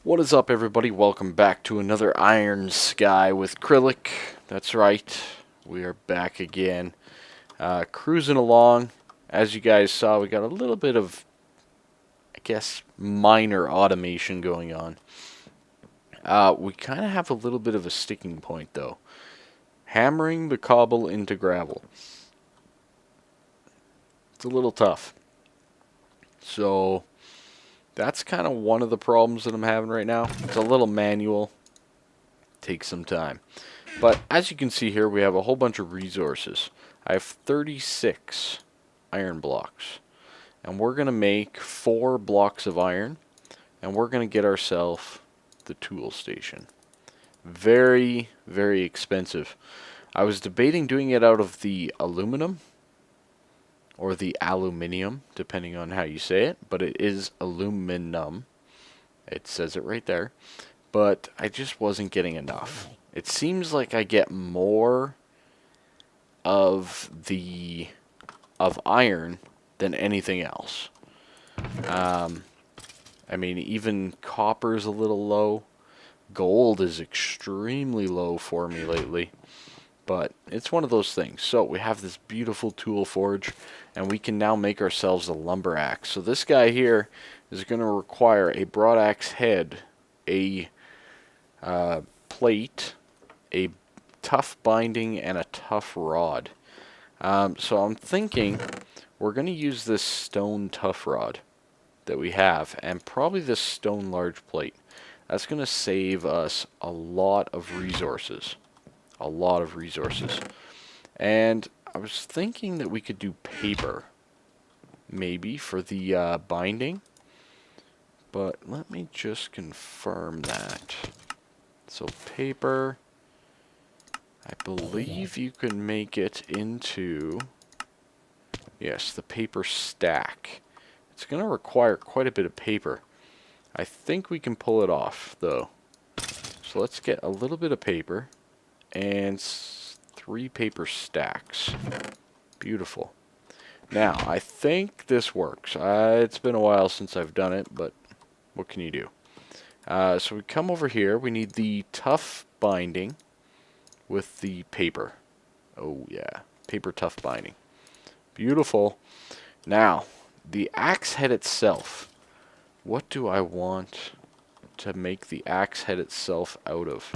What is up, everybody? Welcome back to another Iron Sky with Kryllyk. That's right, we are back again. Cruising along. As you guys saw, we got a little bit of, I guess, minor automation going on. We kind of have a little bit of a sticking point, though. Hammering the cobble into gravel. It's a little tough. So that's kind of one of the problems that I'm having right now. It's a little manual. Takes some time. But as you can see here, we have a whole bunch of resources. I have 36 iron blocks. And we're going to make 4 blocks of iron. And we're going to get ourselves the tool station. Very, very expensive. I was debating doing it out of the aluminum. Or the aluminium, depending on how you say it. But it is aluminum. It says it right there. But I just wasn't getting enough. It seems like I get more of iron than anything else. I mean, even copper's a little low. Gold is extremely low for me lately. But it's one of those things. So we have this beautiful tool forge, and we can now make ourselves a lumber axe. So this guy here is going to require a broad axe head, a plate, a tough binding, and a tough rod. So I'm thinking we're going to use this stone tough rod that we have, and probably this stone large plate. That's going to save us a lot of resources. A lot of resources. And I was thinking that we could do paper, maybe, for the binding. But let me just confirm that. So paper, I believe you can make it into, yes, the paper stack. It's going to require quite a bit of paper. I think we can pull it off, though. So let's get a little bit of paper. And 3 paper stacks. Beautiful. Now, I think this works. It's been a while since I've done it, but what can you do? So we come over here. We need the tough binding with the paper. Oh, yeah. Paper tough binding. Beautiful. Now, the axe head itself. What do I want to make the axe head itself out of?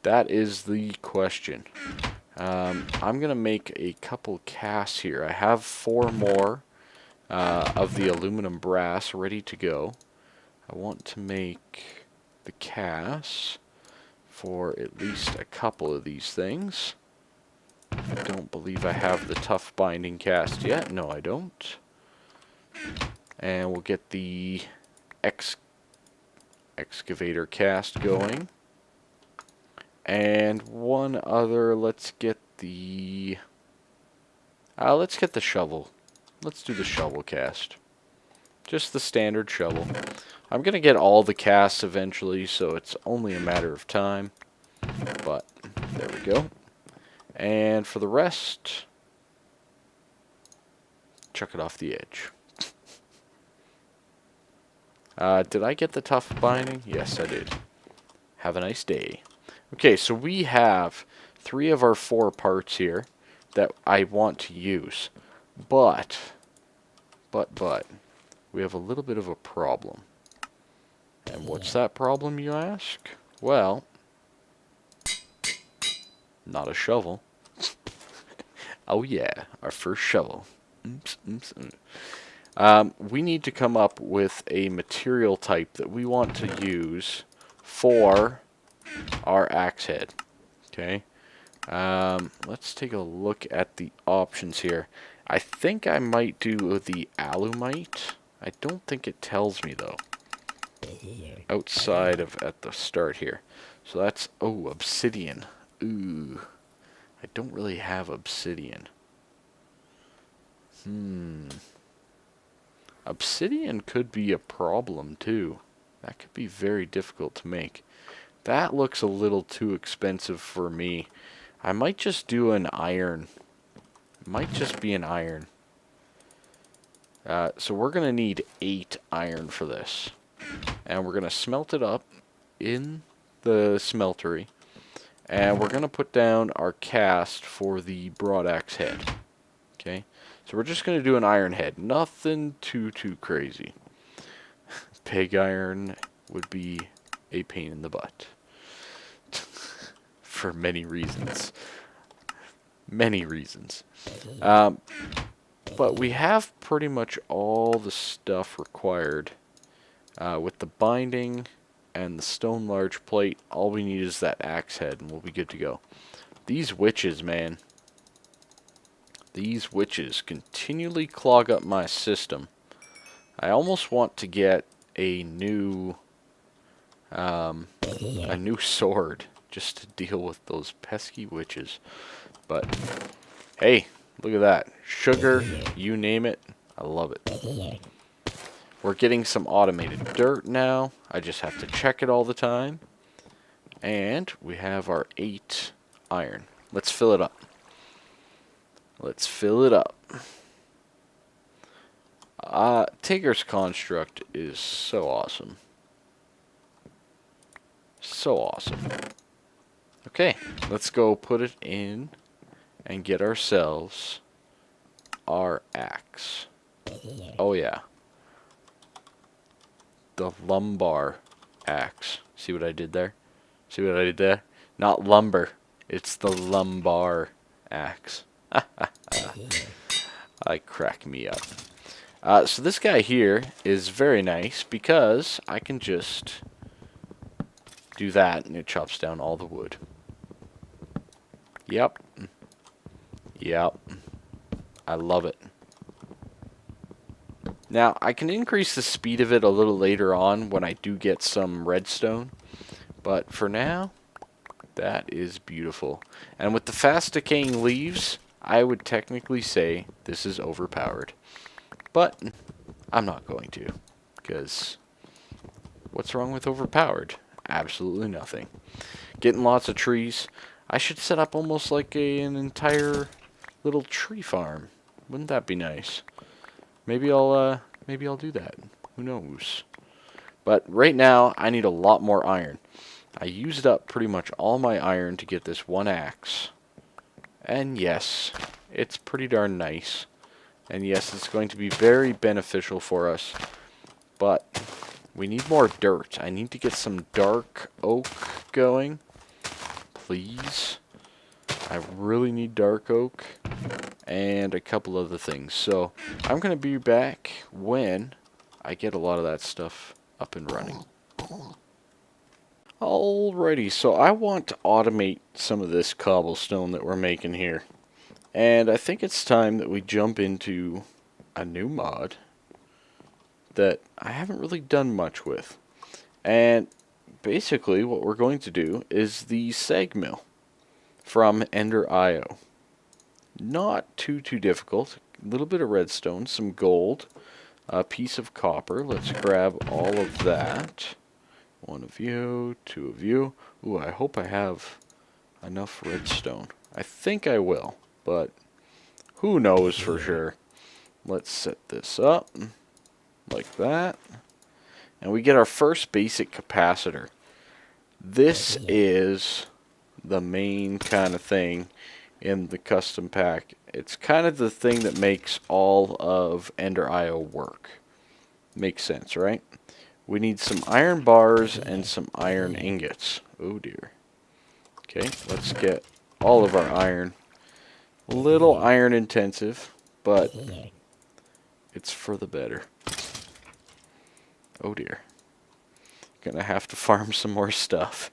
That is the question. I'm going to make a couple casts here. I have 4 more of the aluminum brass ready to go. I want to make the casts for at least a couple of these things. I don't believe I have the tough binding cast yet. No, I don't. And we'll get the excavator cast going. And one other, let's get the shovel. Let's do the shovel cast. Just the standard shovel. I'm going to get all the casts eventually, so it's only a matter of time. But, there we go. And for the rest, chuck it off the edge. Did I get the tough binding? Yes, I did. Have a nice day. Okay, so we have 3 of our 4 parts here that I want to use. But, we have a little bit of a problem. And what's that problem, you ask? Well, not a shovel. Oh yeah, our first shovel. We need to come up with a material type that we want to use for our axe head. Okay. Let's take a look at the options here. I think I might do the alumite. I don't think it tells me though. Outside of at the start here. So that's, oh, obsidian. Ooh. I don't really have obsidian. Obsidian could be a problem too. That could be very difficult to make. That looks a little too expensive for me. I might just do an iron. It might just be an iron. So we're going to need 8 iron for this. and we're going to smelt it up in the smeltery. And we're going to put down our cast for the broad axe head. Okay, so we're just going to do an iron head. Nothing too crazy. Pig iron would be a pain in the butt. For many reasons. Many reasons. But we have pretty much all the stuff required. With the binding and the stone large plate, all we need is that axe head and we'll be good to go. These witches, man. These witches continually clog up my system. I almost want to get a new sword just to deal with those pesky witches. But hey, look at that. Sugar, you name it, I love it. We're getting some automated dirt now. I just have to check it all the time. And we have our 8 iron. Let's fill it up. Let's fill it up. Tigger's construct is so awesome. So awesome. Okay, let's go put it in and get ourselves our axe. Oh yeah. The lumbar axe. See what I did there? See what I did there? Not lumber. It's the lumbar axe. I crack me up. So this guy here is very nice because I can just do that and it chops down all the wood. Yep. Yep. I love it. Now, I can increase the speed of it a little later on when I do get some redstone. But for now, that is beautiful. And with the fast decaying leaves, I would technically say this is overpowered. But I'm not going to, because what's wrong with overpowered? Absolutely nothing. Getting lots of trees. I should set up almost like an entire little tree farm. Wouldn't that be nice? Maybe I'll do that. Who knows? But right now, I need a lot more iron. I used up pretty much all my iron to get this one axe. And yes, it's pretty darn nice. And yes, it's going to be very beneficial for us. But we need more dirt. I need to get some dark oak going. Please. I really need dark oak. And a couple other things. So I'm going to be back when I get a lot of that stuff up and running. Alrighty, so I want to automate some of this cobblestone that we're making here. And I think it's time that we jump into a new mod that I haven't really done much with. And basically what we're going to do is the sag mill from Ender.io. Not too difficult. A little bit of redstone, some gold, a piece of copper. Let's grab all of that. One of you, two of you. Ooh, I hope I have enough redstone. I think I will, but who knows for sure. Let's set this up like that. And we get our first basic capacitor. This is the main kind of thing in the custom pack. It's kind of the thing that makes all of Ender.io work. Makes sense, right? We need some iron bars and some iron ingots. Oh dear. Okay, let's get all of our iron. A little iron intensive, but it's for the better. Oh dear. Gonna have to farm some more stuff.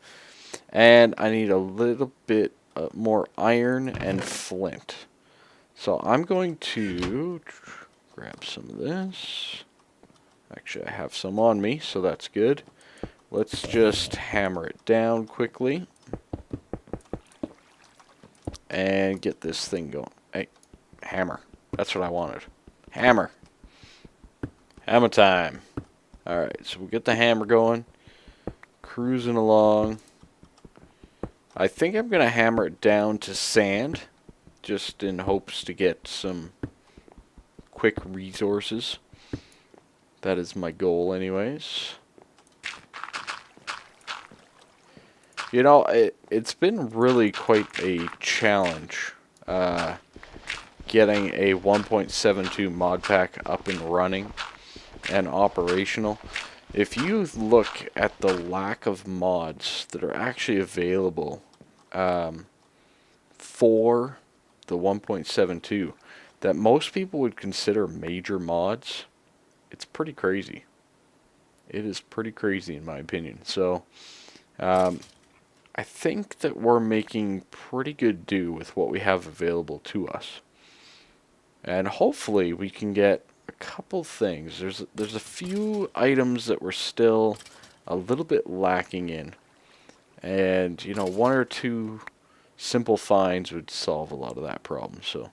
And I need a little bit more iron and flint. So I'm going to grab some of this. Actually, I have some on me, so that's good. Let's just hammer it down quickly. And get this thing going. Hey, hammer. That's what I wanted. Hammer. Hammer time. Alright, so we'll get the hammer going. Cruising along. I think I'm going to hammer it down to sand. Just in hopes to get some quick resources. That is my goal anyways. You know, it's been really quite a challenge getting a 1.72 mod pack up and running and operational. If you look at the lack of mods that are actually available for the 1.72 that most people would consider major mods, it's pretty crazy. It is pretty crazy in my opinion. So I think that we're making pretty good do with what we have available to us. And hopefully we can get a couple things. There's a few items that we're still a little bit lacking in. And, you know, one or two simple finds would solve a lot of that problem. So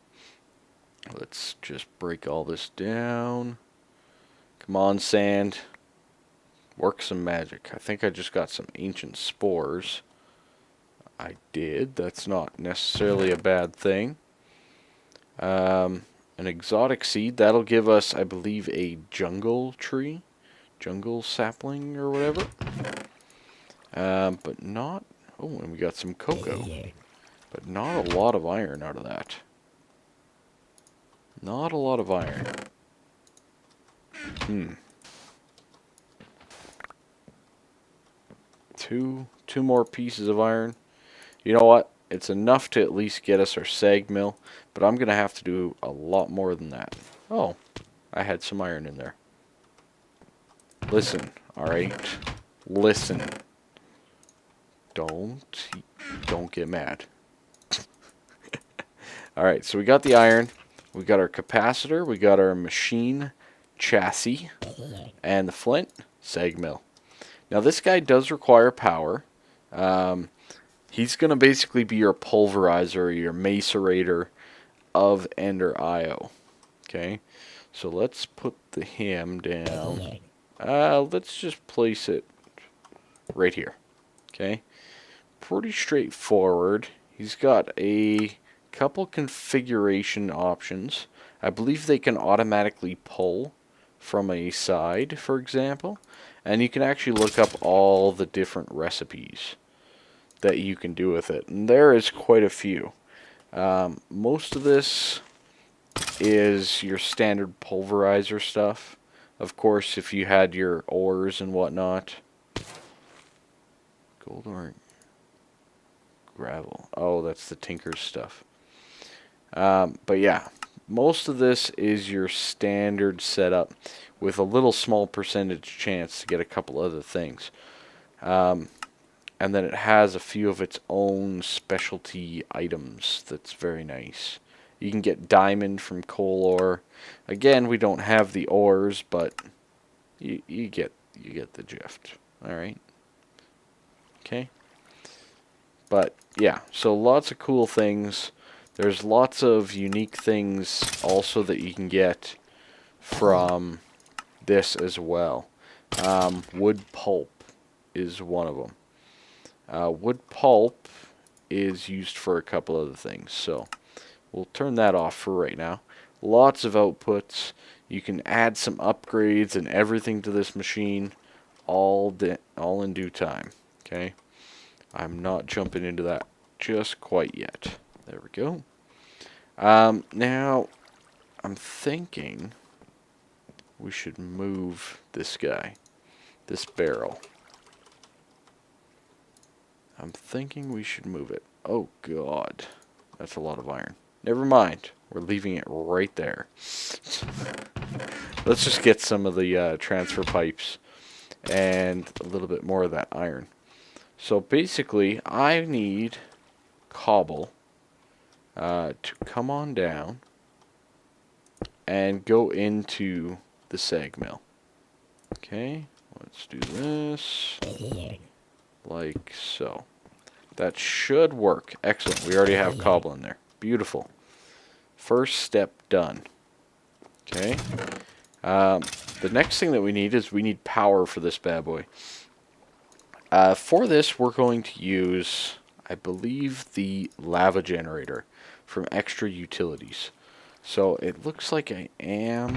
let's just break all this down. Come on, sand. Work some magic. I think I just got some ancient spores. I did. That's not necessarily a bad thing. An exotic seed. That'll give us, I believe, a jungle tree. Jungle sapling or whatever. But not... Oh, and we got some cocoa. But not a lot of iron out of that. Not a lot of iron. Two more pieces of iron. You know what? It's enough to at least get us our sag mill, but I'm going to have to do a lot more than that. Oh, I had some iron in there. Listen, alright? Listen. Don't get mad. Alright, so we got the iron, we got our capacitor, we got our machine chassis, and the flint sag mill. Now this guy does require power. He's going to basically be your pulverizer, your macerator of Ender IO. Okay, so let's put the ham down. Let's just place it right here. Okay, pretty straightforward. He's got a couple configuration options. I believe they can automatically pull from a side, for example. And you can actually look up all the different recipes that you can do with it. And there is quite a few. Most of this is your standard pulverizer stuff. Of course, if you had your ores and whatnot. Gold or gravel. Oh, that's the tinker's stuff. But yeah, most of this is your standard setup with a little small percentage chance to get a couple other things. And then it has a few of its own specialty items that's very nice. You can get diamond from coal ore. Again, we don't have the ores, but you get the gist. Alright. Okay. But yeah, so lots of cool things. There's lots of unique things also that you can get from this as well. Wood pulp is one of them. Wood pulp is used for a couple other things, so we'll turn that off for right now. Lots of outputs. You can add some upgrades and everything to this machine all in due time. Okay, I'm not jumping into that just quite yet. There we go. Now I'm thinking we should move this guy, this barrel. I'm thinking we should move it. Oh god, that's a lot of iron. Never mind, we're leaving it right there. Let's just get some of the transfer pipes and a little bit more of that iron. So basically, I need cobble to come on down and go into the sag mill. Okay, let's do this like so. That should work. Excellent. We already have cobble in there. Beautiful. First step done. Okay. The next thing that we need is we need power for this bad boy. For this, we're going to use, I believe, the lava generator from Extra Utilities. So it looks like I am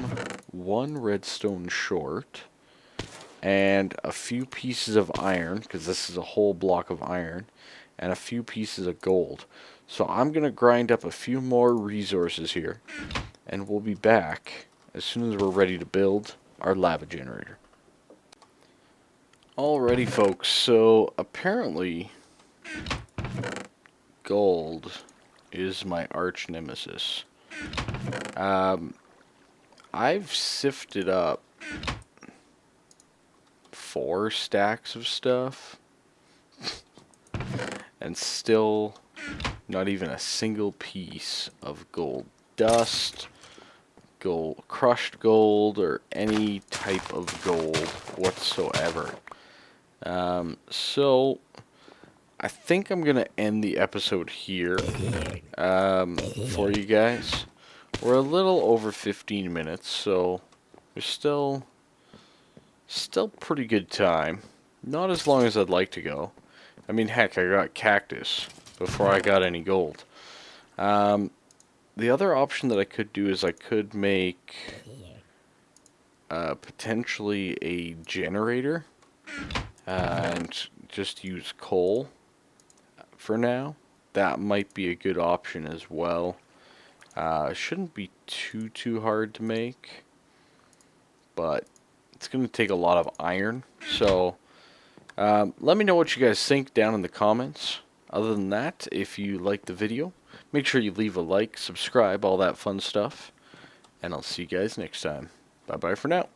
one redstone short. and a few pieces of iron, because this is a whole block of iron, and a few pieces of gold. So I'm going to grind up a few more resources here, and we'll be back as soon as we're ready to build our lava generator. Alrighty folks, so apparently gold is my arch nemesis. I've sifted up 4 stacks of stuff and still not even a single piece of gold dust, gold, crushed gold, or any type of gold whatsoever. So I think I'm gonna end the episode here for you guys. We're a little over 15 minutes, so we're still pretty good time. Not as long as I'd like to go. I mean, heck, I got cactus before I got any gold. The other option that I could do is I could make potentially a generator and just use coal for now. That might be a good option as well. Shouldn't be too hard to make, but it's going to take a lot of iron. So let me know what you guys think down in the comments. Other than that, if you like the video, make sure you leave a like, subscribe, all that fun stuff, and I'll see you guys next time. Bye bye for now.